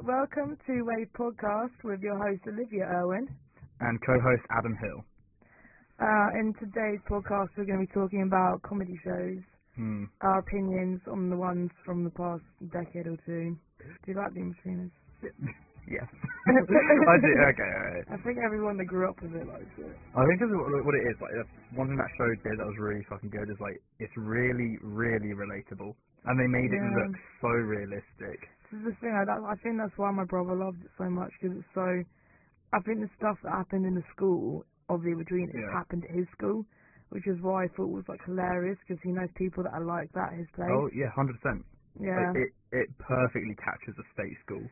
Welcome to Wave Podcast with your host Olivia Irwin and co-host Adam Hill. In today's podcast, we're going to be talking about comedy shows, our opinions on the ones from the past decade or two. Do you like the Inbetweeners? Yes. I do. Okay, alright. I think everyone that grew up with it likes it. I think what it is, like, one thing that show did that was really fucking good is, like, it's really, really relatable. And they made it look so realistic. This is the thing, I think that's why my brother loved it so much, because it's so... I think the stuff that happened in the school of the Inbetweeners happened at his school, which is why I thought it was, like, hilarious, because he knows people that are like that at his place. Oh, yeah, 100%. Yeah. Like, it perfectly captures a state school.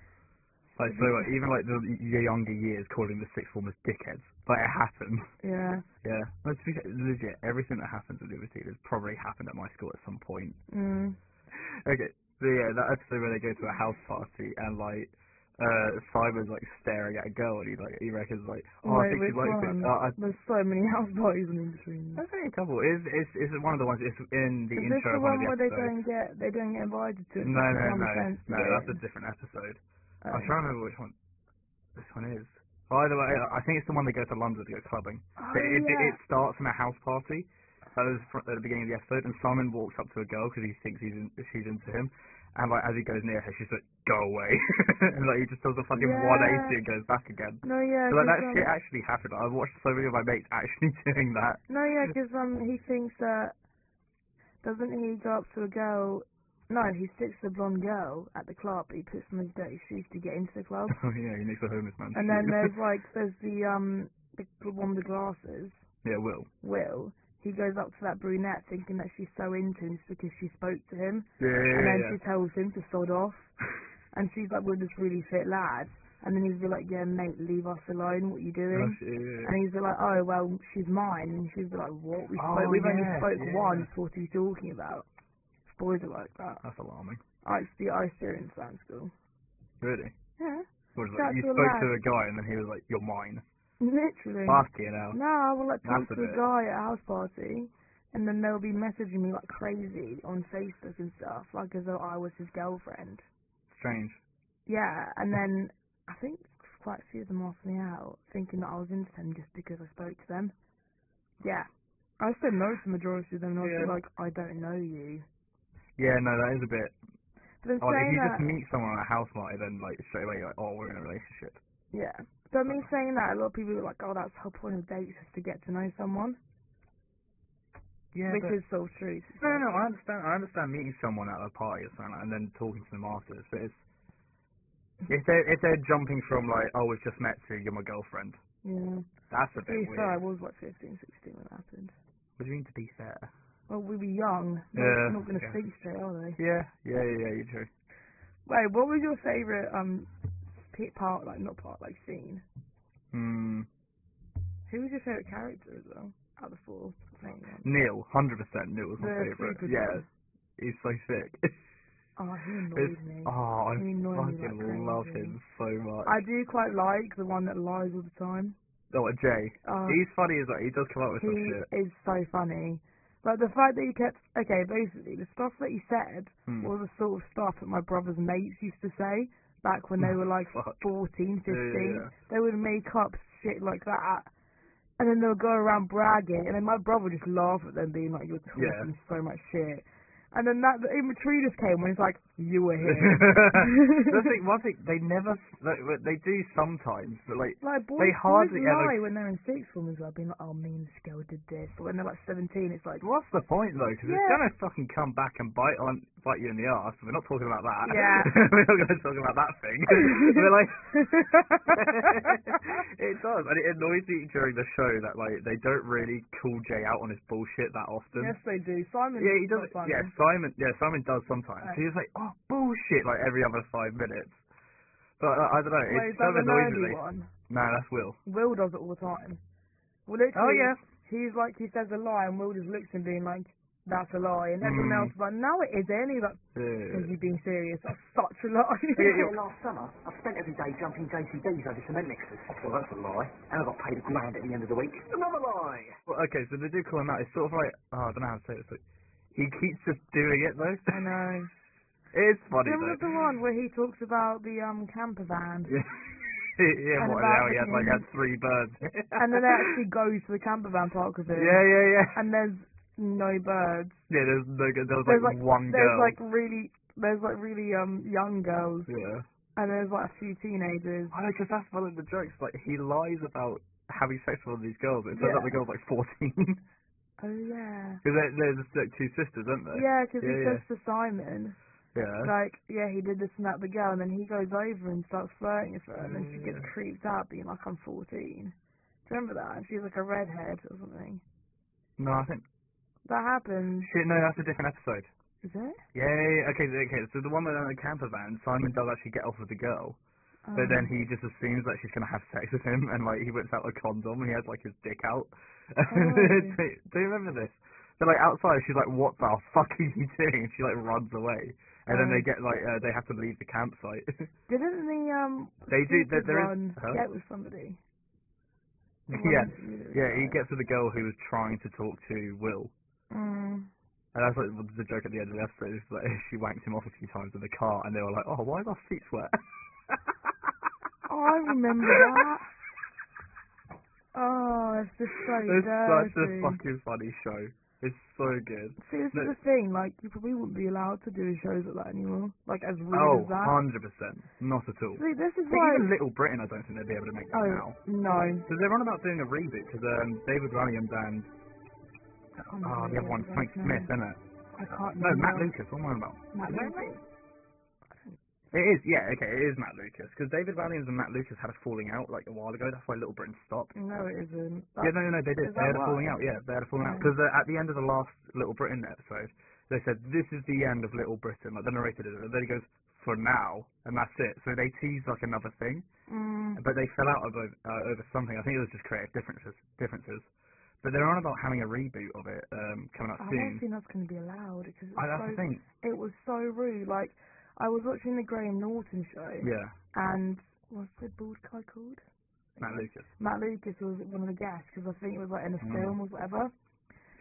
Like, so, like, even, like, the younger years calling the sixth formers dickheads. Like, it happens. Yeah. Yeah. Like, to be legit, everything that happens at the Inbetweeners probably happened at my school at some point. Okay, so yeah, that episode where they go to a house party and, like, Simon's, like, staring at a girl and he reckons, like, oh, I think she likes it. There's so many house parties in Inbetweeners. There's only a couple. It's one of the ones, it's in the intro of one of the episodes. Is this the one where they don't get invited to it? No, that's a different episode. I'm trying to remember which one this one is. By the way, I think it's the one they go to London to go clubbing. It starts in a house party. That was at the beginning of the episode, and Simon walks up to a girl because he thinks she's into him. And, like, as he goes near her, she's like, go away. And, like, he just does a fucking 180 and goes back again. No, yeah. So, like, that shit actually happened. I've watched so many of my mates actually doing that. No, yeah, because he thinks that... Doesn't he go up to a girl... No, he sticks the blonde girl at the club, but he puts on his dirty shoes to get into the club. Oh, yeah, he makes a homeless man. And then there's the one with the glasses. Yeah, Will. He goes up to that brunette thinking that she's so into him just because she spoke to him. Yeah. And then she tells him to sod off. And she's like, we're this really fit lad. And then he's like, yeah, mate, leave us alone, what are you doing? Yeah. And he's like, oh, well, she's mine. And she's like, what? We've only spoke once, what are you talking about? Boys are like that. That's alarming. I experienced that in school. Really? Yeah. What was it? You spoke to a guy and then he was like, you're mine. Literally. Fucking hell. No, I will talk to a guy at a house party and then they'll be messaging me like crazy on Facebook and stuff, like as though I was his girlfriend. Strange. Yeah, and then I think quite a few of them asked me out, thinking that I was into them just because I spoke to them. Yeah. I said no to the majority of them and I was like, I don't know you. Yeah, no, that is a bit... But if you just meet someone at a house party, then, like, straight away you're like, oh, we're in a relationship. Yeah. But me saying that, a lot of people are like, oh, that's the whole point of dates, is to get to know someone. Yeah, which is so true. No, I understand meeting someone at a party or something, and then talking to them afterwards, but it's... If they're jumping from, like, oh, we've just met to, you're my girlfriend. Yeah. That's a bit weird. Fair, I was, like, 15, 16 when that happened. What do you mean to be fair? Well, we were young. They're not going to speak straight, are they? Yeah, you're true. Wait, what was your favourite scene? Who was your favourite character as well? Out of the four main ones? Neil, 100% Neil was my favourite. Yeah, he's so sick. Oh, he annoys me. Oh, I fucking love him so much. I do quite like the one that lies all the time. Oh, Jay. He's funny as well. He does come up with some shit. He is so funny. Like, the fact that he kept... Okay, basically, the stuff that he said was the sort of stuff that my brother's mates used to say back when they were, like, 14, 15. Yeah. They would make up shit like that, and then they'll go around bragging, and then my brother would just laugh at them, being like, you're talking so much shit. And then the Inbetweeners came when it's like, you were here. One thing, they never, they do sometimes, but like boys, they hardly boys ever... lie when they're in sixth form as well, being like, oh, me and this girl did this. But when they're like 17, it's like... What's the point though? Because it's going to fucking come back and bite you in the arse. We're not talking about that. Yeah. We're not going to talk about that thing. We're like... It does, and it annoys me during the show that like they don't really call Jay out on his bullshit that often. Yes, they do. Simon. Yeah, he does. Yeah, Simon does sometimes. He's like, oh, bullshit, like every other 5 minutes. But I don't know. It kind of annoys me. No, that's Will. Will does it all the time. Well, literally, oh yeah. He's like, he says a lie, and Will just looks at him being like, that's a lie, and everyone else is like, no, it isn't. He's like, is he being serious? That's such a lie. Last summer, I spent every day jumping JCBs over cement mixers. Well, that's a lie. And I got paid £1 at the end of the week. Another lie. Well, okay, so they do call him out. It's sort of like, I don't know how to say this, but he keeps just doing it though. I know. It's funny Remember though. the one where he talks about the camper van? Yeah. Yeah, And what, about how he had 3 birds. and then they actually goes to the camper van park with him. Yeah. And there's no birds. Yeah, there was like one There's girl. like really young girls. Yeah. And there's like a few teenagers. I know, because that's one of the jokes. Like, he lies about having sex with all these girls. It turns out the girl's like 14. Oh yeah. Because they're just like 2 sisters, aren't they? Yeah, because he says to Simon, Yeah. like, yeah, he did this and that with the girl, and then he goes over and starts flirting with her, and then she gets creeped out, being like, I'm 14. Do you remember that? And she's like a redhead or something. No, I think... That happens. Shit, no, that's a different episode. Is it? Yeah. Okay, so the one with the camper van, Simon does actually get off with the girl. But then he just assumes that she's going to have sex with him, and, like, he whips out a condom, and he has, like, his dick out. Do you remember this? So, like, outside, she's like, what the fuck are you doing? And she, like, runs away. And then they get, like, they have to leave the campsite. Didn't the, They do, there one is... Huh? get with somebody? Yeah, he gets with the girl who was trying to talk to Will. Mm. And that's like the joke at the end of the episode. Is like she wanked him off a few times in the car, and they were like, "Oh, why is our feet wet?" Oh, I remember that. Oh, it's just so It's such a dirty. fucking funny show. It's so good. See, this is the thing. Like, you probably wouldn't be allowed to do shows like that anymore. Like, as weird Oh, as that. 100%. Not at all. See, this is But why. even Little Britain, I don't think they'd be able to make that now. No. Because they're on about doing a reboot. Because David Williams and the other one's Frank Smith, isn't it? I can't No, remember. Matt Lucas. What am I about? Matt Lucas. It is, yeah, okay, it is Matt Lucas. Because David Williams and Matt Lucas had a falling out like a while ago. That's why Little Britain stopped. No, it isn't. Yeah, no, they did. Is They that had a why? falling out, yeah. They had a falling out. Because at the end of the last Little Britain episode, they said, this is the end of Little Britain. Like, the narrator did it. And then he goes, for now. And that's it. So they teased, like, another thing. But they fell out over something. I think it was just creative differences. But they're on about having a reboot of it coming up I soon. don't think that's going to be allowed. Because That's the thing. It was so rude. Like, I was watching the Graham Norton show. Yeah. And what's the bald guy called? Matt Lucas. Matt Lucas was one of the guests because I think it was like in a film or whatever.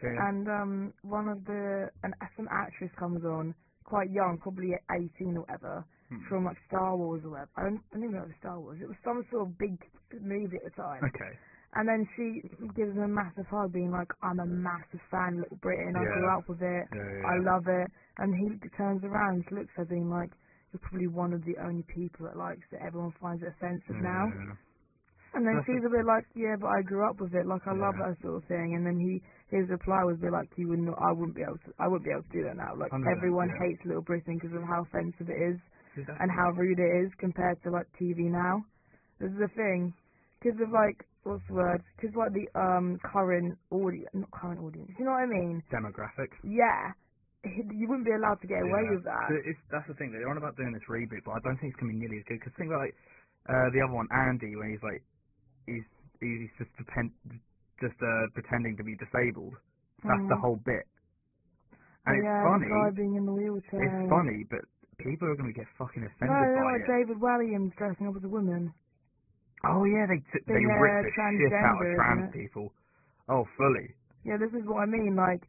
Yeah. And some actress comes on, quite young, probably 18 or whatever, from like Star Wars or whatever. I don't even know it was Star Wars. It was some sort of big movie at the time. Okay. And then she gives him a massive hug, being like, I'm a massive fan of Little Britain. I grew up with it. Yeah. I love it. And he turns around and looks at her being like, you're probably one of the only people that likes it. Everyone finds it offensive now. Yeah. And then she's a bit like, yeah, but I grew up with it. Like, I love that sort of thing. And then his reply was a bit like, I wouldn't be able to do that now. Like, everyone hates Little Britain because of how offensive it is and how rude it is compared to, like, TV now. This is the thing. Because of, like, what's the word? Because, like, the current audience, not current audience, you know what I mean? Demographic. Yeah. You wouldn't be allowed to get away with that. So that's the thing. They're on about doing this reboot, but I don't think it's going to be nearly as good. Because think about, like, the other one, Andy, when he's, like, he's just pretending to be disabled. That's the whole bit. And it's funny. The guy being in the wheelchair. It's funny, but people are going to get fucking offended like by it. David Williams dressing up as a woman. Oh yeah, they ripped the shit out of trans people. Oh, fully. Yeah, this is what I mean. Like,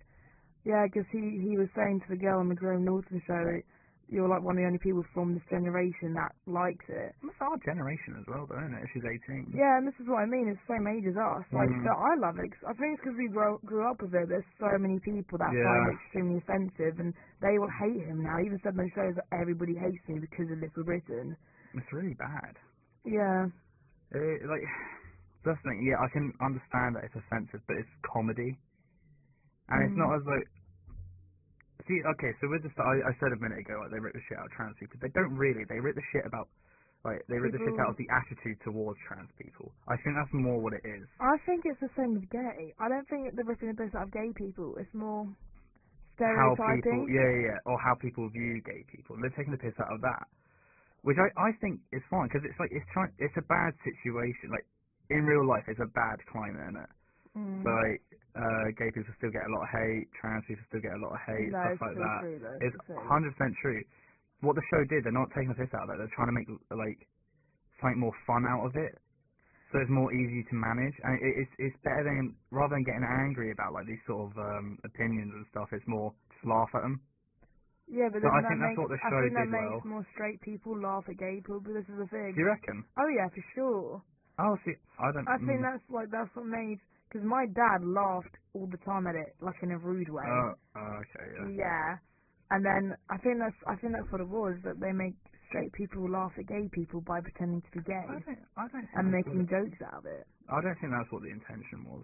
yeah, because he was saying to the girl on the Graham Norton show that you're like one of the only people from this generation that likes it. It's our generation as well, though, isn't it? She's 18. Yeah, and this is what I mean. It's the same age as us. Like, so I love it. I think it's because we grew up with it. There's so many people that find it extremely offensive, and they will hate him now. He even said in those shows that everybody hates me because of Little Britain. It's really bad. Yeah. That's the thing. Yeah, I can understand that it's offensive, but it's comedy, and it's not as like. See, okay, so with I said a minute ago, like, they rip the shit out of trans people. They don't really. They rip the shit about, like, they rip the shit out of the attitude towards trans people. I think that's more what it is. I think it's the same with gay. I don't think they're ripping the piss out of gay people. It's more stereotyping. Or how people view gay people. And they're taking the piss out of that. Which I think is fine, because it's like, it's a bad situation. Like, in real life, it's a bad climate, isn't it? So, like, gay people still get a lot of hate, trans people still get a lot of hate, stuff like that. It's 100% true. What the show did, they're not taking the piss out of it. They're trying to make, like, something more fun out of it. So it's more easy to manage. And it's better than, rather than getting angry about, like, these sort of opinions and stuff, it's more just laugh at them. Yeah, but I think that's what the show did well. I think that makes more straight people laugh at gay people, but this is the thing. Do you reckon? Oh yeah, for sure. Oh, see, I think that's what made, because my dad laughed all the time at it, like in a rude way. Oh, okay, yeah. Yeah, and then I think that's what it was, that they make straight people laugh at gay people by pretending to be gay. I don't think and making jokes out of it. I don't think that's what the intention was.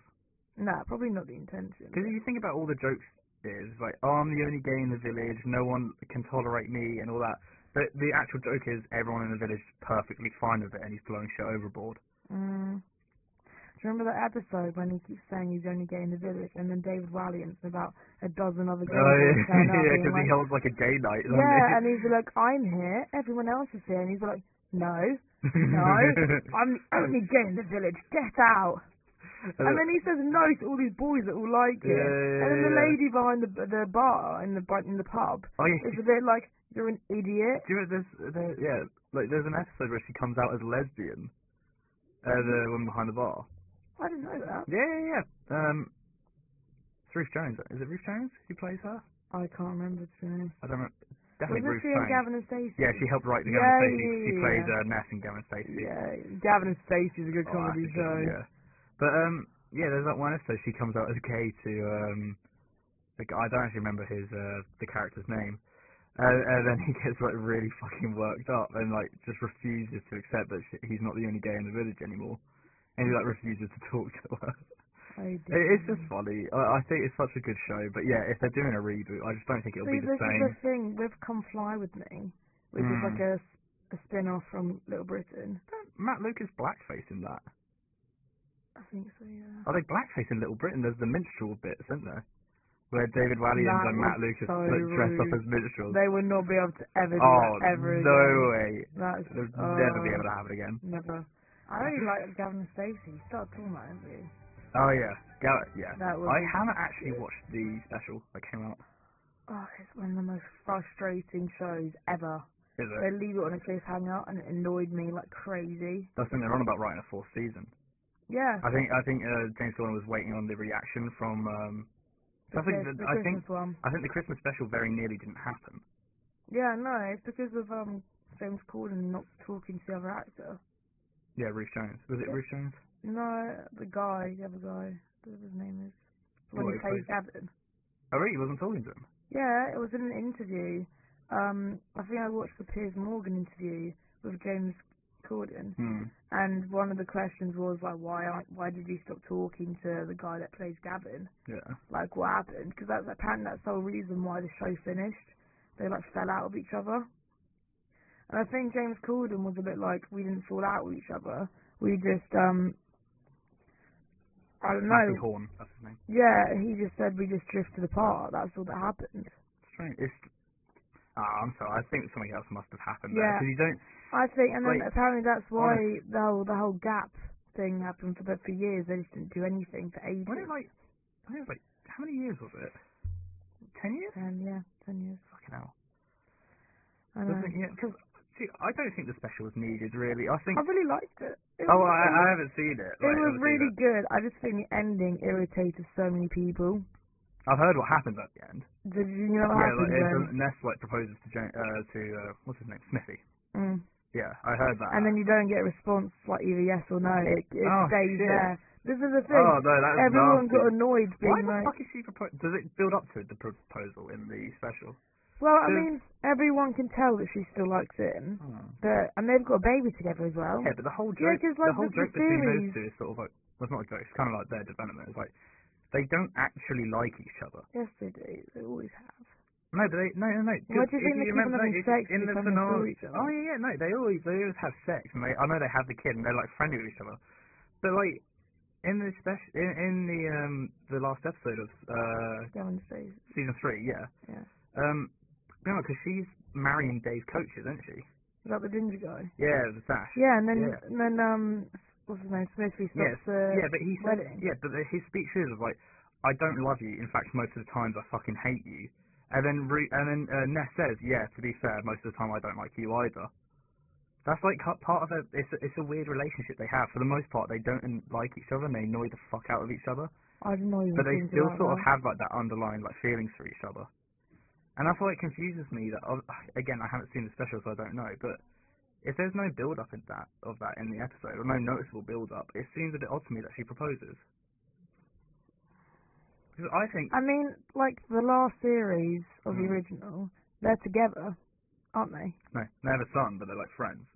No, probably not the intention. Because if you think about all the jokes, it's like, oh, I'm the only gay in the village, no one can tolerate me, and all that. But the actual joke is everyone in the village is perfectly fine with it, and he's blowing shit overboard. Do you remember that episode when he keeps saying he's the only gay in the village, and then David Valiant's about a dozen other gays turn up? Yeah, because he holds like a gay night. And he's like, I'm here, everyone else is here, and he's like, no, I'm the only gay in the village, get out. And then he says no to all these boys that all like it. And then the lady behind the bar in the pub is a bit like, you're an idiot. Do you know there's an episode where she comes out as lesbian, the woman behind the bar. I didn't know that. Yeah. It's Ruth Jones. Is it Ruth Jones who plays her? I can't remember, to be honest. I don't know. Definitely Ruth Jones. Gavin and Stacey? Yeah, she helped write the Gavin and Stacey. She plays Ness in Gavin and Stacey. Yeah, Gavin and Stacey's a good comedy show. Yeah. But, there's that one episode she comes out as gay to, I don't actually remember the character's name. And then he gets, like, really fucking worked up and, like, just refuses to accept that he's not the only gay in the village anymore. And he, like, refuses to talk to her. It's just funny. I think it's such a good show. But, yeah, if they're doing a reboot, I just don't think it'll be the same. This is the thing with Come Fly With Me, which is like a spin-off from Little Britain. Matt Lucas blackface in that. I think so, yeah. Are they blackface in Little Britain? There's the minstrel bits, isn't there? Where David Valiant and Matt Lucas dress up as minstrels. They would not be able to ever do that ever again. No way. They'll never be able to have it again. Never. I really like Gavin and Stacey. You started talking about it, didn't you? Oh, yeah. Yeah. I haven't actually good. watched the special that came out. Oh, it's one of the most frustrating shows ever. Is it? They leave it on a cliffhanger, and it annoyed me like crazy. I think they're on about writing a 4th season. Yeah. I think James Gordon was waiting on the reaction from. I think the Christmas special very nearly didn't happen. Yeah, no, it's because of James Corden not talking to the other actor. Yeah, Ruth Jones. Was it Ruth Jones? No, the other guy, whatever his name is, when he plays Gavin. Oh, really? He wasn't talking to him? Yeah, it was in an interview. I think I watched the Piers Morgan interview with James Corden, and one of the questions was like, why did you stop talking to the guy that plays Gavin? Yeah. Like, what happened? Because apparently that's the whole reason why the show finished. They like fell out with each other. And I think James Corden was a bit like, we didn't fall out with each other. We just, I don't know. Matthew Horn, that's his name. Yeah, he just said we just drifted apart. That's all that happened. Strange. I'm sorry. I think something else must have happened there. Because you don't. I think, and then apparently that's why the whole gap thing happened for years. They just didn't do anything for ages. I think it was like, how many years was it? 10 years? 10 years. Fucking hell. I know. Because I don't think the special was needed, really. I really liked it. I haven't seen it. It was really good. I just think the ending irritated so many people. I've heard what happens at the end. Did you know what happened? Ness proposes to what's his name, Smithy. Yeah, I heard that. And then you don't get a response like either yes or no. It stays there. This is the thing. Oh no, that's everyone nasty. got annoyed. Why the fuck is she proposing? Does it build up to the proposal in the special? Well, I mean, everyone can tell that she still likes him, and they've got a baby together as well. Yeah, but the whole joke, between those two is sort of like, well, it's not a joke. It's kind of like their development. It's like they don't actually like each other. Yes, they do. They always have. No, but no. Why do you think they keep on having sex in the finale? Oh yeah, no, they always have sex, and I know they have the kid, and they're like friendly with each other. But like in the the last episode of season 3, yeah. No, because she's marrying Dave's coach, isn't she? Is that the ginger guy? Yeah, the Sash. Yeah, and then what's his name? Smithy stops but he said, wedding. Yeah, but his speech is like, I don't love you. In fact, most of the times I fucking hate you. And then Ness says, yeah, to be fair, most of the time I don't like you either. That's like part of it's a weird relationship they have. For the most part, they don't like each other and they annoy the fuck out of each other. I didn't know you. But they still sort of have like that underlying like feelings for each other. And that's why it confuses me that, again, I haven't seen the special, so I don't know, but if there's no build-up in that in the episode, or no noticeable build-up, it seems a bit odd to me that she proposes. Because I think... I mean, like, the last series of the original, they're together, aren't they? No, they have a son, but they're like friends.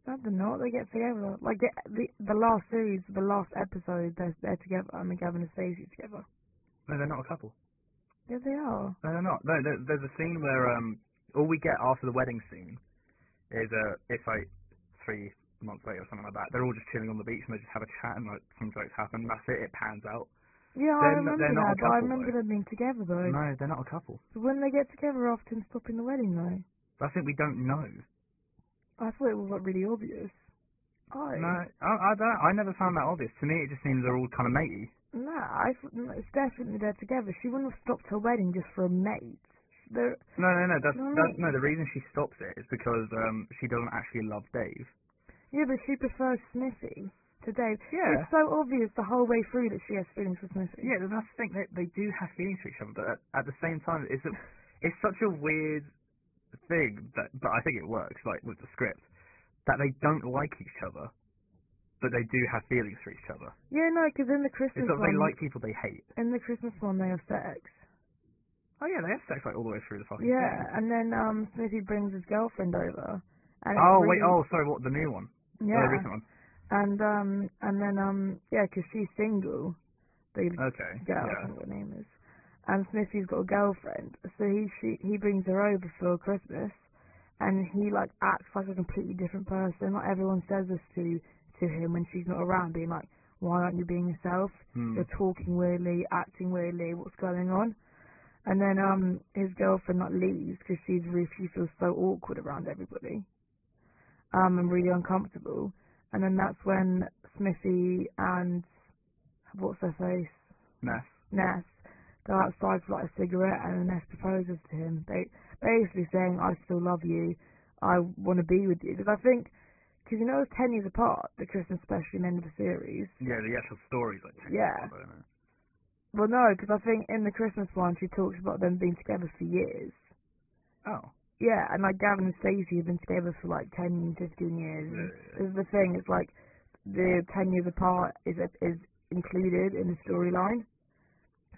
No, they're not. They get together. Like, the last series, the last episode, they're together. I mean, Gavin and Stacey together. No, they're not a couple. Yeah, they are. No, they're not. No, there's a scene where all we get after the wedding scene is it's like 3 months later or something like that. They're all just chilling on the beach and they just have a chat and like some jokes happen. That's it. It pans out. Yeah, I remember they're not that, a couple, but I remember them being together though. No, they're not a couple. So when they get together after him stopping the wedding though? I think we don't know. I thought it was like really obvious. No, I never found that obvious. To me, it just seems they're all kind of matey. No, it's definitely they're together. She wouldn't have stopped her wedding just for a mate. No. The reason she stops it is because she doesn't actually love Dave. Yeah, but she prefers Smithy to Dave. Yeah. It's so obvious the whole way through that she has feelings for Smithy. Yeah, that's the thing. They do have feelings for each other, but at the same time, it's such a weird thing but I think it works, like with the script, that they don't like each other. But they do have feelings for each other. Yeah, no, because in the Christmas one... they like people they hate. In the Christmas one, they have sex. Oh, yeah, they have sex like all the way through the fucking thing. And then Smithy brings his girlfriend over. And sorry, what, the new one? Yeah. The recent one? And then, because she's single. The girl, I don't know what her name is. And Smithy's got a girlfriend. So he brings her over for Christmas. And he, like, acts like a completely different person. Like, everyone says this to him when she's not around, being like, why aren't you being yourself? You're talking weirdly, acting weirdly, what's going on? And then his girlfriend like leaves because she feels so awkward around everybody and really uncomfortable. And then that's when Smithy and what's her face? Ness go outside for like a cigarette, and then Ness proposes to him. They basically saying, I still love you, I want to be with you. Because I think, because you know it's 10 years apart, the Christmas special and end of the series. Yeah, the actual story's like 10 years apart, isn't it? Well, no, because I think in the Christmas one she talks about them being together for years. Oh. Yeah, and like Gavin and Stacey have been together for like 10, 15 years. Yeah. This is the thing, it's like the 10 years apart is included in the storyline.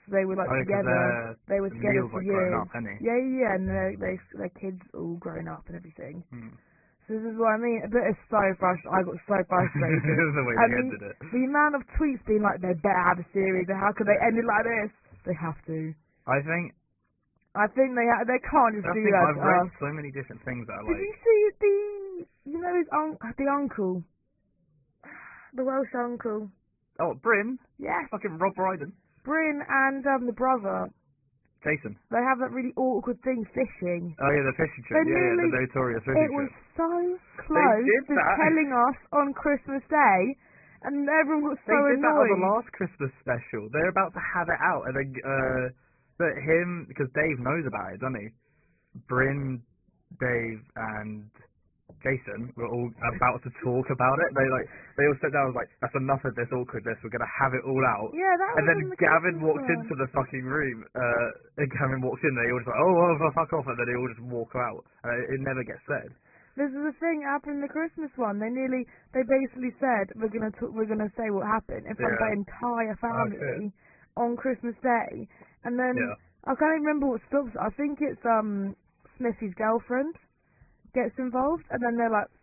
So they were like together. They were together for years. Up, yeah, and their kids all grown up and everything. So this is what I mean. But it's so frustrating. I got so frustrated. The way they ended it. The amount of tweets being like, they better have a series, and how could they end it like this? They have to. I think they can't just do that. I've read so many different things that are like... Did you see the uncle? The Welsh uncle. Oh, Bryn? Yes. Fucking Rob Brydon. Bryn and the brother. Jason. They have that really awkward thing, fishing. Oh yeah, the fishing trip. Yeah, the notorious fishing trip. It was so close to telling us on Christmas Day, and everyone got so annoyed. They did that on the last Christmas special. They're about to have it out, and then but him, because Dave knows about it, doesn't he? Bryn, Dave, and Jason were all about to talk about it. They all sat down and was like, that's enough of this awkwardness, we're going to have it all out. Yeah, that and then Gavin walked into the fucking room, and Gavin walked in, they all just like, oh, fuck off, and then they all just walk out. It never gets said. This is the thing happened in the Christmas one. They basically said, we're gonna say what happened in front of their entire family on Christmas Day. And then, I can't even remember what stops it. I think it's Smithy's girlfriend gets involved, and then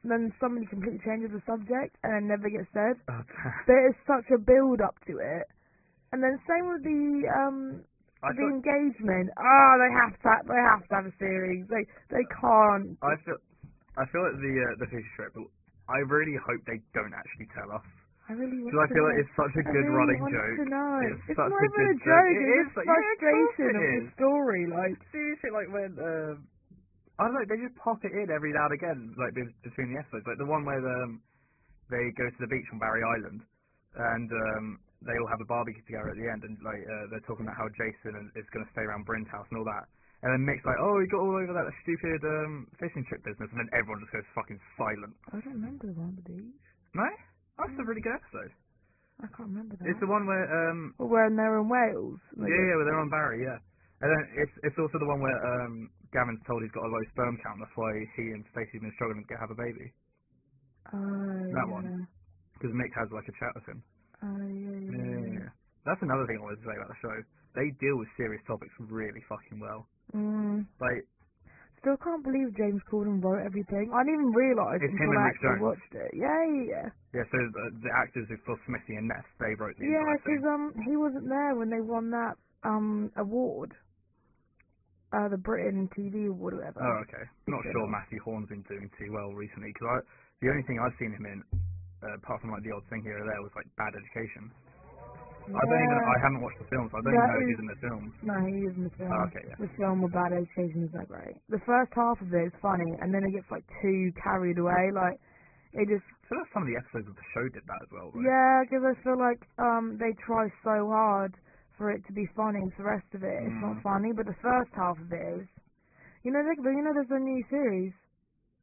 then somebody completely changes the subject, and then never gets said. There is such a build up to it, and then same with the engagement. They have to have a series. They can't. I feel like the fishing trip. I really hope they don't actually tell us. I really want to know. Because I feel like it's such a good running joke. It's not even a joke. It's frustration of the story. Like seriously, like when. I don't know, they just pop it in every now and again, like between the episodes. Like the one where they go to the beach on Barry Island, and they all have a barbecue together at the end, and like they're talking about how Jason is going to stay around Bryn's house and all that. And then Mick's like, oh, he got all over that stupid fishing trip business, and then everyone just goes fucking silent. I don't remember the one with the beach. No? That's a really good episode. I can't remember that. It's the one where... when they're in Wales. Yeah, where they're on Barry, yeah. And then it's also the one where Gavin's told he's got a low sperm count. That's why he and Stacey have been struggling to have a baby. That one. Because Mick has like a chat with him. Yeah. That's another thing I wanted to say about the show. They deal with serious topics really fucking well. Like, still can't believe James Corden wrote everything. I didn't even realise until I actually watched it. Yeah. Yeah, so the actors who for Smithy and Ness, they wrote the entire thing. Yeah, because he wasn't there when they won that award. The Britain TV award or whatever. Oh, okay. Not sure Matthew Horn's been doing too well recently, because the only thing I've seen him in, apart from like the odd thing here or there, was like Bad Education. I haven't watched the films. I don't even know if he's in the films. No, he is in the film. Oh, okay, yeah. The film of Bad Education is that great. The first half of it is funny, and then it gets like too carried away. Like it just. I feel like some of the episodes of the show did that as well. Right? Yeah, because I feel like they try so hard for it to be funny, and the rest of it it's not funny. But the first half of it is. There's a new series.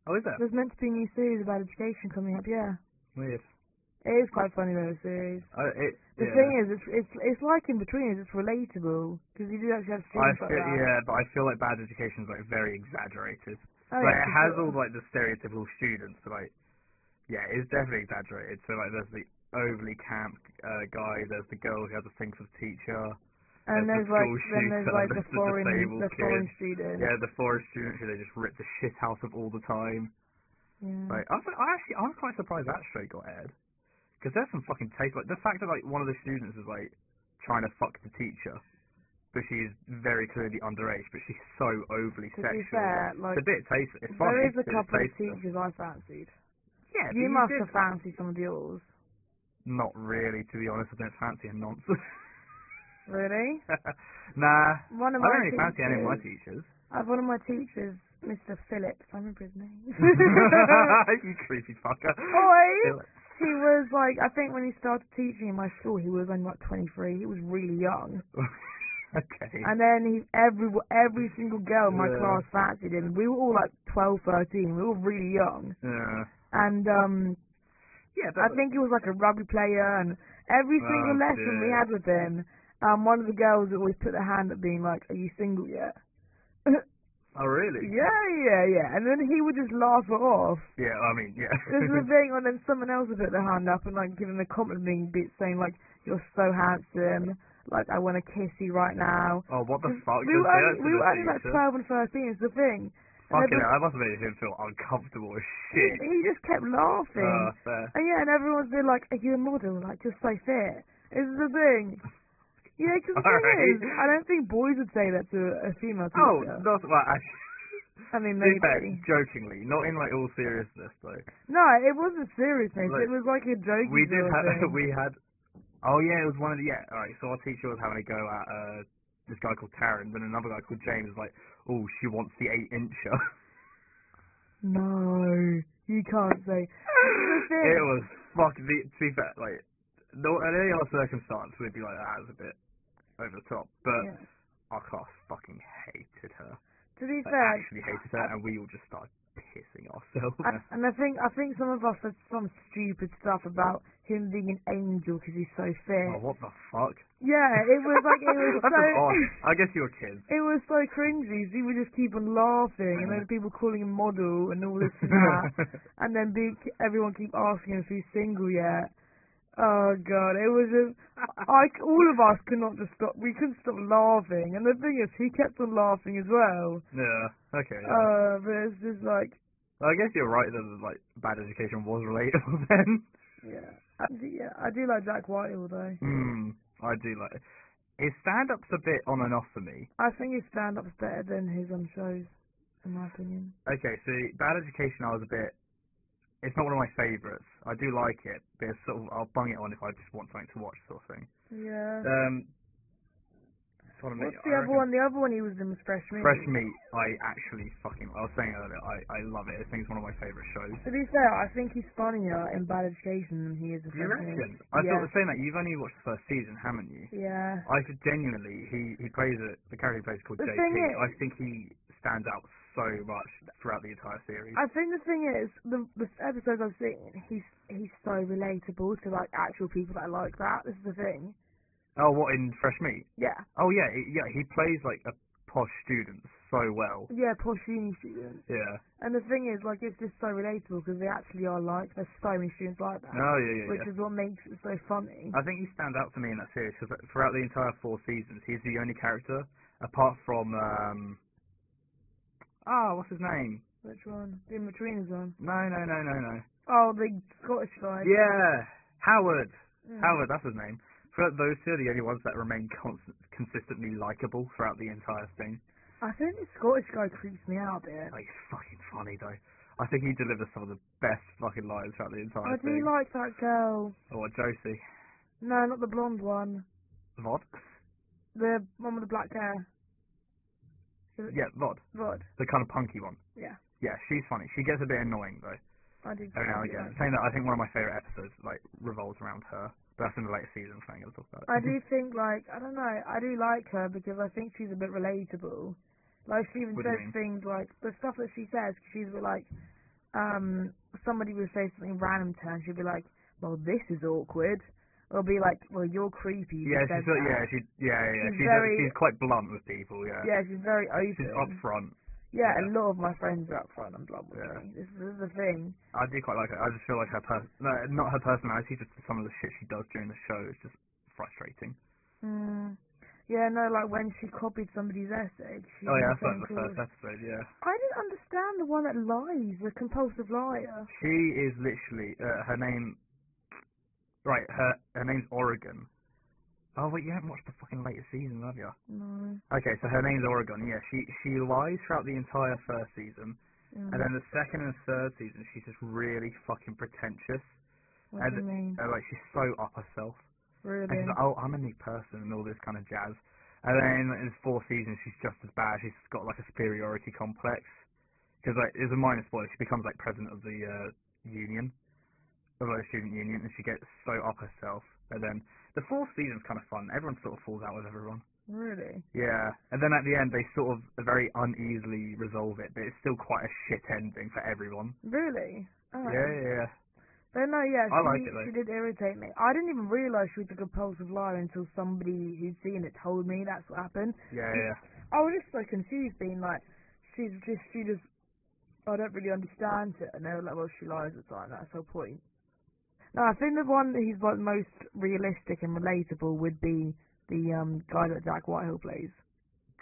Oh, is there? There's meant to be a new series about education coming up. Yeah. Weird. It is quite funny though, the series. The thing is, it's like Inbetweeners. It's relatable because you do actually have scenes like that. Yeah, but I feel like Bad Education is like very exaggerated. Oh, like yeah, it has all like the stereotypical students, but like it's definitely exaggerated. So like there's the overly camp guy. There's the girl who has a thing for the teacher. And there's the foreign student. Yeah, the foreign student who they just rip the shit out of all the time. Yeah. Like I was quite surprised that show got aired. Because there's some fucking taste, like the fact that like one of the students is like trying to fuck the teacher, but she is very clearly underage, but she's so overly sexual. Fair, like, it's a bit tasteless. It's funny. There is a couple of teachers I fancied. Yeah, you must have fancied some of yours. Not really, to be honest. I don't fancy a nonce. Really? Nah. I don't really fancy any of my teachers. One of my teachers, Mr. Phillips, I remember his name. You creepy fucker. Oi! He was like, I think when he started teaching in my school, he was only like 23. He was really young. Okay. And then every single girl in my class fancied him. We were all like 12, 13. We were really young. Yeah. And I think he was like a rugby player. And every single lesson we had with him, one of the girls always put their hand up, being like, "Are you single yet?" Oh, really? Yeah. And then he would just laugh it off. Yeah, I mean, yeah. This is the thing, and then someone else would put their hand up and, like, give him a compliment, saying, like, "You're so handsome. Like, I want to kiss you right now." Oh, what the fuck? We were only like 12 and 13, is the thing. Fucking hell, I must have made him feel uncomfortable as shit. He just kept laughing. Fair. And everyone's been like, "Are you a model? Like, you're so fit." This is the thing. Yeah, because the thing is, I don't think boys would say that to a female teacher. Oh, not well, actually. I mean, maybe. Jokingly, not in like all seriousness though. No, it wasn't seriousness. Like, it was like a joke. We had. Oh yeah, it was one of the Alright, so our teacher was having a go at this guy called Taryn, and another guy called James was like, "Oh, she wants the 8-incher." No, you can't say. It was fucking. To be fair, like, no, in any other circumstance, we'd be like, "That was a bit over the top," but our class fucking hated her. To be fair, actually hated her, and we all just started pissing ourselves. And I think some of us said some stupid stuff about him being an angel because he's so fit. Oh, what the fuck? Yeah, it was like so. I guess you were kids. It was so cringy. So he would just keep on laughing, and then people calling him model and all this and that, and then everyone keep asking him if he's single yet. Oh god, it was just all of us could not just stop. We couldn't stop laughing, and the thing is, he kept on laughing as well. Yeah. Okay. Yeah. But it's just like. I guess you're right that like Bad Education was relatable then. Yeah. I do like Jack Whitehall though. I do like. His stand-up's a bit on and off for me. I think his stand-up's better than his shows, in my opinion. Okay, so Bad Education, I was a bit. It's not one of my favourites. I do like it, but it's sort of, I'll bung it on if I just want something to watch, sort of thing. Yeah. What's the other one? The other one he was in was Fresh Meat. Fresh Meat, I actually fucking. I was saying earlier, I love it. I think it's one of my favourite shows. To be fair, I think he's funnier in Bad Education than he is in Fresh Meat. You reckon? I thought saying that you've only watched the first season, haven't you? Yeah. I could genuinely. He plays the character he plays called JP. I think he stands out so much throughout the entire series. I think the thing is, the episodes I've seen, he's so relatable to like actual people that like that. This is the thing. Oh, what, in Fresh Meat? Yeah. Oh yeah, he plays like a posh students so well. Yeah, posh uni students. Yeah. And the thing is, like, it's just so relatable because they actually are like, there's so many students like that. Oh, yeah. Which is what makes it so funny. I think he stands out to me in that series because throughout the entire 4 seasons, he's the only character, apart from, what's his name? Which one? The Inbetweeners one? No. Oh, the Scottish guy. Yeah, Howard. Mm. Howard, that's his name. Those two are the only ones that remain consistently likable throughout the entire thing. I think the Scottish guy creeps me out a bit. Like, he's fucking funny, though. I think he delivers some of the best fucking lines throughout the entire I thing. do like that girl. Or Josie. No, not the blonde one. Vod? The one with the black hair. Yeah, Vod. Vod. The kind of punky one. Yeah. Yeah, she's funny. She gets a bit annoying, though. I do. Every now and again. Saying that, I think one of my favourite episodes, like, revolves around her. But that's in the later seasons, so I ain't gonna talk about it. I do think, like, I don't know, I do like her because I think she's a bit relatable. Like, she even What do you says mean? things like, the stuff that she says, she's a bit like, somebody would say something random to her and she'd be like, well, this is awkward. Or be like, well, you're creepy. Yeah, she's she's quite blunt with people, yeah. Yeah, she's very open. She's upfront. Yeah, a lot of my friends are upfront and blunt with Yeah. me. This is the thing. I do quite like her. I just feel like not her personality, just some of the shit she does during the show is just frustrating. Yeah, no, like when she copied somebody's essay. That's like the first episode, yeah. I didn't understand the one that lies, the compulsive liar. She is literally, her name, right, her name's Oregon. Oh, wait, you haven't watched the fucking latest season, have you? No. Okay, so her name's Oregon, yeah. She lies throughout the entire first season. And then the second and third season, she's just really fucking pretentious. What do you mean? Like, she's so up herself. Really? And she's like, oh, I'm a new person and all this kind of jazz. And then in the 4th season, she's just as bad. She's got, like, a superiority complex. Because, like, it's a minor spoiler. She becomes, like, president of the union. Of the student union. And she gets so up herself. And then the 4th season's kind of fun. Everyone sort of falls out with everyone. Really? Yeah. And then at the end, they sort of very uneasily resolve it. But it's still quite a shit ending for everyone. Really? Oh. Yeah. But no, yeah, I like it, though. She did irritate me. I didn't even realise she was a compulsive liar until somebody who'd seen it told me that's what happened. Yeah. I was just so confused, being like, she just, I don't really understand it. And they were like, well, she lies all the time, that's her point. No, I think the one that he's like most realistic and relatable would be the guy that Jack Whitehill plays.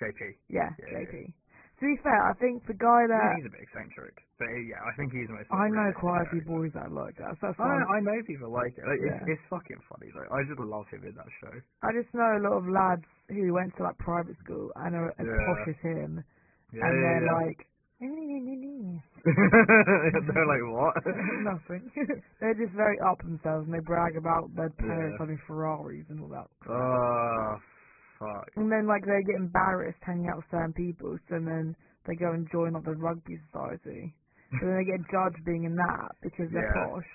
JP. Yeah, JP. To be fair, I think the guy that... Yeah, he's a bit eccentric. But yeah, I think he's the most... I know quite a few boys that like that. So I know people like it. Like, yeah. It's fucking funny, though. I just love him in that show. I just know a lot of lads who went to like private school and are as posh as him. Yeah, and they're like... They're like, what? Nothing. They're just very up themselves and they brag about their parents having Ferraris and all that. Oh, fuck. And then like they get embarrassed hanging out with certain people, so then they go and join like the rugby society. So then they get judged being in that because they're posh.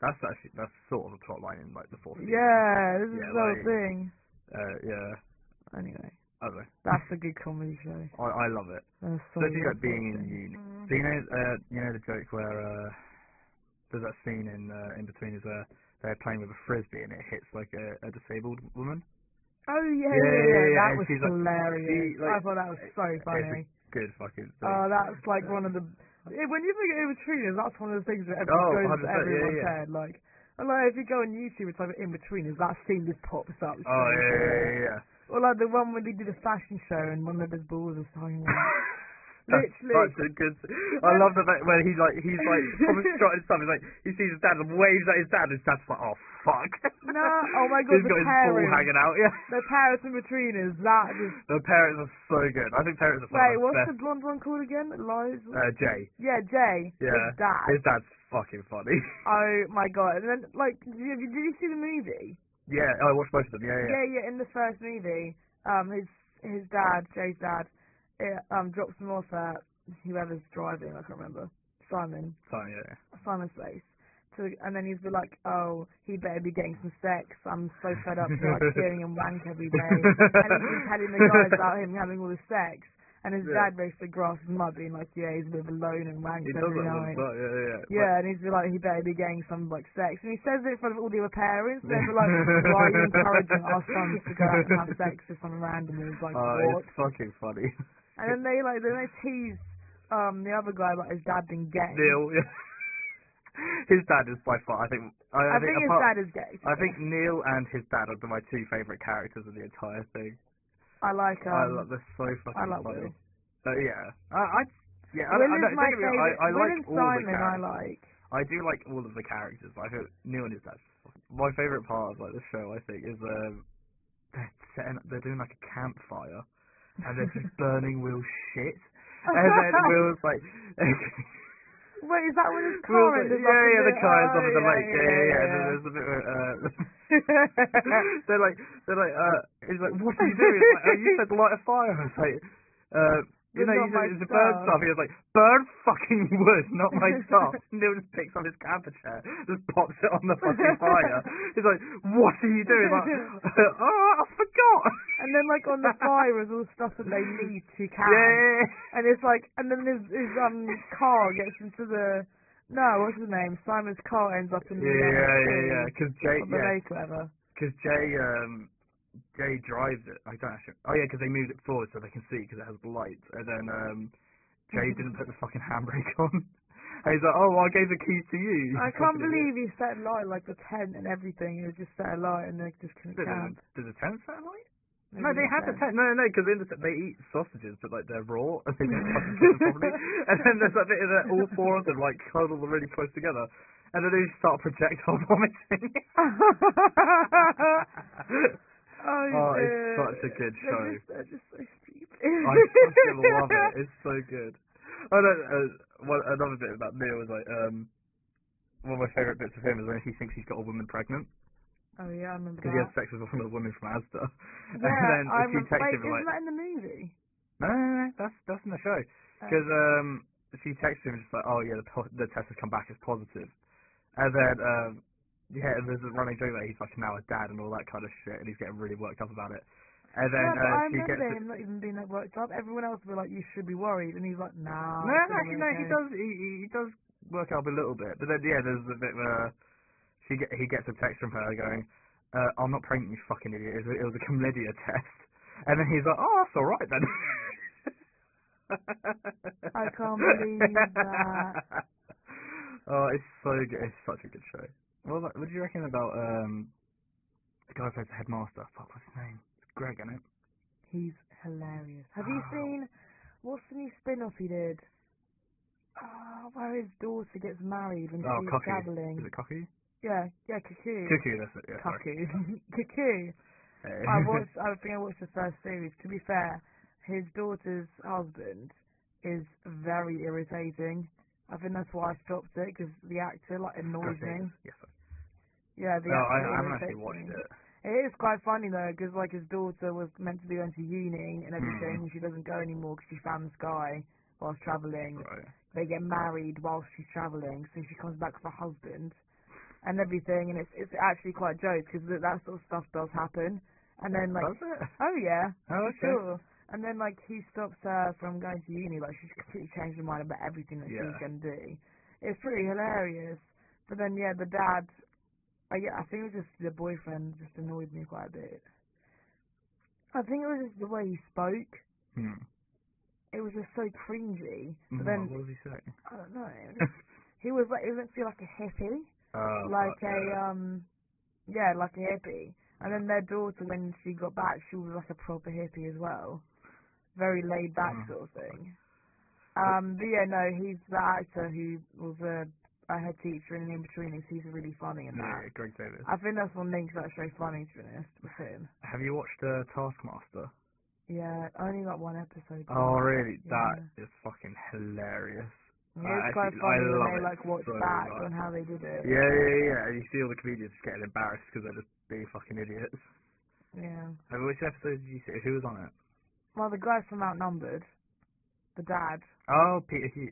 That's sort of a plot line in like the 4th season. Yeah, this is the whole thing. Yeah. Anyway. I don't know. That's a good comedy show. I love it. Especially like being in uni. So you know the joke where there's that scene in Inbetweeners where they're playing with a frisbee and it hits like a disabled woman. Oh yeah. That was hilarious. I thought that was so funny. It's a good fucking thing. Oh, that's like one of the... When you think of Inbetweeners, that's one of the things that goes to everyone's head. Like if you go on YouTube and type in Inbetweeners, that scene just pops up. Oh yeah. Or like the one where they did a fashion show and one of his balls was hanging out. That's literally. such a good... I love the fact when he's like probably strutting stuff. He's like, he sees his dad and waves at his dad and his dad's like, oh fuck. No, oh my god, he's got his ball hanging out, yeah. The parents in Inbetweeners, that just... The parents are so good. I think parents are Wait, what's best. the blonde one called again? Lies? Jay. Yeah, Jay. Yeah. His dad's fucking funny. Oh my god. And then, like, did you see the movie? Yeah, I watched both of them, yeah. Yeah, in the first movie, his dad, Jay's dad, drops him off at whoever's driving, I can't remember. Simon's place. And then he's be like, oh, he better be getting some sex. I'm so fed up with like hearing him wank every day. And he's been telling the guys about him having all this sex. And his dad basically grasps him up, being like, yeah, he's a bit of a loner and wanks every night. Yeah, and he's like, he better be getting some like sex. And he says it in front of all the other parents. They're like, why are you encouraging our sons to go out and have sex with some random? And he's like, what? It's fucking funny. And then they tease the other guy about his dad being gay. Neil, yeah. His dad is by far, I think his dad is gay. I think Neil and his dad are my two favourite characters of the entire thing. I like they're so fucking funny. Yeah. Will is my favourite. I like all Simon, the characters. I like. I do like all of the characters. I hope Neil and his dad. My favourite part of the show, I think, is they're doing like a campfire and they're just burning Will's shit. And then Will's like. Wait, is that when his car ended up? Yeah, the car ends up in the lake. Yeah. And then there's a bit of they're like, he's like, what are you doing? He's like, you said light a fire. I was like, you said it's a burn stuff. He was like, burn fucking wood, not my stuff. And Neil just picks up his camper chair, just pops it on the fucking fire. He's like, what are you doing? Like, I forgot. And then like on the fire is all stuff that they need to camp. Yeah. And it's like, and then his car gets into the. No, what's his name? Simon's car ends up in the Because Jay, the lake, whatever. Because Jay drives it. I don't actually. Oh yeah, because they moved it forward so they can see because it has lights. And then Jay didn't put the fucking handbrake on. And he's like, oh, well, I gave the keys to you. I can't believe he set light like the tent and everything. He just set a light and they just couldn't camp. Did the tent set a light? No, they had the tent. No, because they eat sausages, but like they're raw and they don't fucking cook them properly. And then there's that bit of all four of them like cuddled really close together, and then they just start projectile vomiting. It's such a good show. They're just so stupid. I fucking love it. It's so good. Another bit about Neil is like one of my favourite bits of him is when he thinks he's got a woman pregnant. Oh yeah, I remember that. Because he had sex with one of the women from Asda. Yeah, and then she texted him isn't that in the movie? No, that's in the show. Because she texted him just like, oh yeah, the test has come back as positive. And then there's a running joke that he's like now a dad and all that kind of shit, and he's getting really worked up about it. And then I remember him not even being that worked up. Everyone else would be like, you should be worried, and he's like, nah. No, actually, no, he does work up a little bit. But then there's a bit of he gets a text from her going, I'm not pregnant, you fucking idiot. It was a chlamydia test. And then he's like, oh, that's alright then. I can't believe that. Oh, it's so good. It's such a good show. What do you reckon about the guy who plays the headmaster? Fuck, what's his name? It's Greg, isn't it? He's hilarious. Have you seen, what's the new spin-off he did? Where his daughter gets married when she's travelling. Is it Cuckoo? Yeah, Cuckoo. Cuckoo, that's it, yeah. Cuckoo. Hey. I think I watched the first series. To be fair, his daughter's husband is very irritating. I think that's why I stopped it, because the actor annoys me. Yes, sir. Yeah, I haven't actually watched it. It is quite funny though, because his daughter was meant to be going to uni and everything, and she doesn't go anymore because she found this guy whilst travelling. Right. They get married whilst she's travelling, so she comes back with her husband and everything, and it's actually quite a joke because that sort of stuff does happen. And then does it? Oh yeah, okay. Sure. And then he stops her from going to uni. She's completely changed her mind about everything that she's gonna do. It's pretty hilarious. But then the dad. I think it was just the boyfriend just annoyed me quite a bit. I think it was just the way he spoke. It was just so cringy. But then, what was he saying? I don't know. He was meant to be like a hippie. Like a hippie. And then their daughter, when she got back, she was like a proper hippie as well. Very laid back sort of thing. But he's the actor who was a head teacher in Inbetweeners. He's really funny in that. Yeah, Greg Davis. I think that's one thing that's very funny, to be honest, with him. Have you watched Taskmaster? Yeah, I only got one episode. Oh, really? Yeah. That is fucking hilarious. Yeah, it's quite funny when they watch back on how they did it. Yeah. And you see all the comedians just getting embarrassed because they're just being fucking idiots. Yeah. Which episode did you see? Who was on it? Well, the guy from Outnumbered. The dad. Oh, Peter Hugh.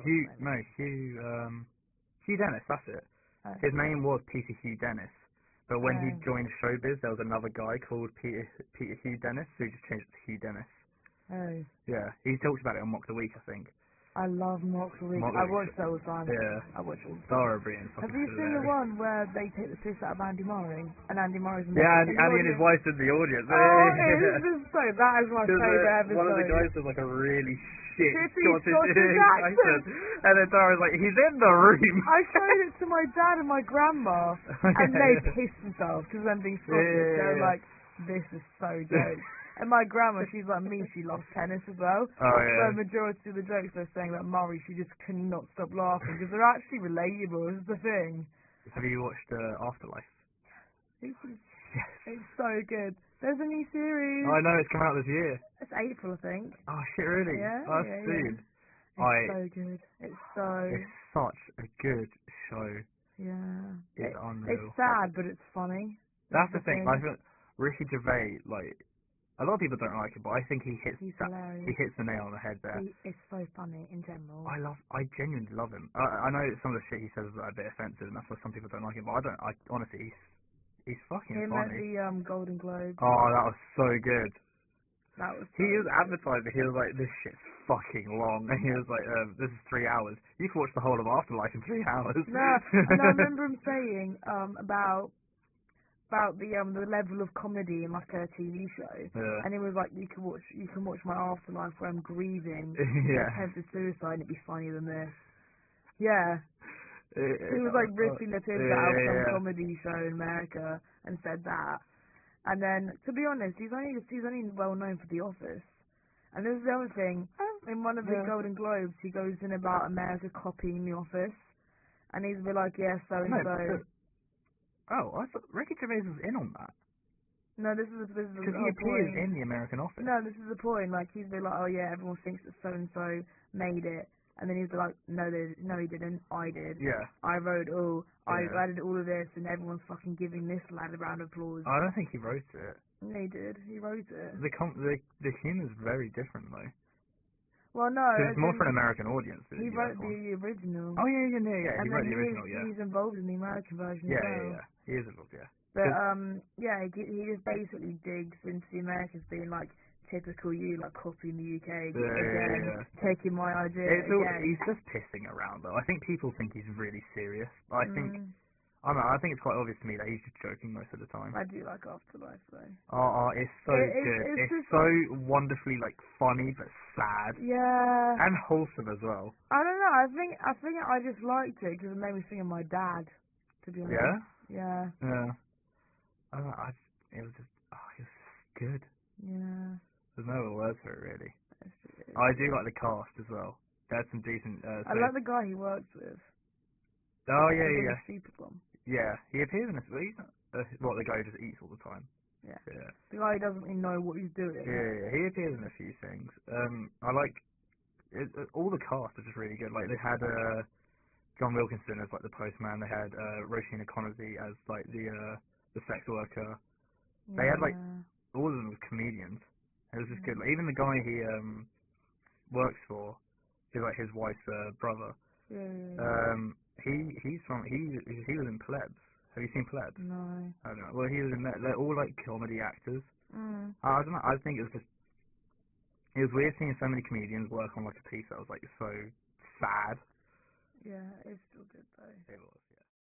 Hugh Dennis, that's it. His name was Peter Hugh Dennis, but when he joined showbiz, there was another guy called Peter Hugh Dennis, who just changed it to Hugh Dennis. Oh. Yeah, he talks about it on Mock the Week, I think. I love Mock the Week. I watch that all the time. Yeah. I watch all the time. Thorough and Have you seen the one where they take the piss out of Andy Murray? And Andy Murray's in Andy and his wife's in the audience. Oh, it is so. That is my favourite episode. One of the guys does like a really shit Scottish accent. And then Tara's like, he's in the room. I showed it to my dad and my grandma, and they pissed themselves because I'm being Scottish. They're like, this is so dope. And my grandma, she's like me, she loves tennis as well. Oh, yeah. So the majority of the jokes they're saying about Murray, she just cannot stop laughing because they're actually relatable, is the thing. Have you watched Afterlife? It's so good. There's a new series. I know, it's come out this year. It's April, I think. Oh, shit, really? Yeah. Oh, that's soon. It's so good. It's such a good show. Yeah. It's unreal. It's sad, but it's funny. That's the thing. I think Ricky Gervais, like, a lot of people don't like it, but I think he hits the nail on the head there. It's so funny in general. I genuinely love him. I know some of the shit he says is a bit offensive, and that's why some people don't like him. But honestly, he's fucking funny. Him at the Golden Globes. Oh, that was so good. That was. He was advertising. He was like, "This shit's fucking long," and he was like, "This is 3 hours. You can watch the whole of Afterlife in 3 hours." No, and I remember him saying about the level of comedy in like a TV show, and it was like you can watch my Afterlife where I'm grieving, attempted suicide, and it'd be funnier than this. Yeah, he was like ripping the piss out of some comedy show in America and said that, and then to be honest, he's only well known for The Office, and this is the other thing. In one of the Golden Globes, he goes in about America copying The Office, and he's be like, yeah, so and so. Oh, I thought Ricky Gervais was in on that. No, this is because he appears in The American Office. No, this is the point. Like he's been like, oh yeah, everyone thinks that so and so made it, and then he's like, no, he didn't. I did. Yeah. I wrote all. I added all of this, and everyone's fucking giving this lad a round of applause. I don't think he wrote it. No, he did. He wrote it. The humor's very different though. Well, no. It's more for an American audience. He wrote the original. Oh yeah. He wrote the original. He's involved in the American version. Yeah. He is involved. Yeah. But he just basically digs into the Americans being like typical you, like copying the UK again, taking my idea again. He's just pissing around though. I think people think he's really serious. I think it's quite obvious to me that he's just joking most of the time. I do like Afterlife though. Oh, it's so good. It's so wonderfully like funny but sad. Yeah. And wholesome as well. I don't know. I think I just liked it because it made me think of my dad. To be honest. Yeah. Yeah. Yeah. It was just good. Yeah. There's no other words for it really. I do like the cast as well. There's some decent. I like the guy he works with. Oh yeah. Stupid one. Yeah, he appears in this. He's not, the guy who just eats all the time. Yeah. The guy who doesn't really know what he's doing. Yeah. He appears in a few things. I like all the cast are just really good. Like they had John Wilkinson as like the postman. They had Roisin O'Connor as like the sex worker. Yeah. They had like all of them were comedians. It was just good. Like, even the guy he works for is like his wife's brother. Yeah. He was in Plebs. Have you seen Plebs? No. I don't know. Well, he was in that. They're all like comedy actors. I don't know. I think it was weird seeing so many comedians work on like a piece that was like so sad. Yeah, it's still good though. It was.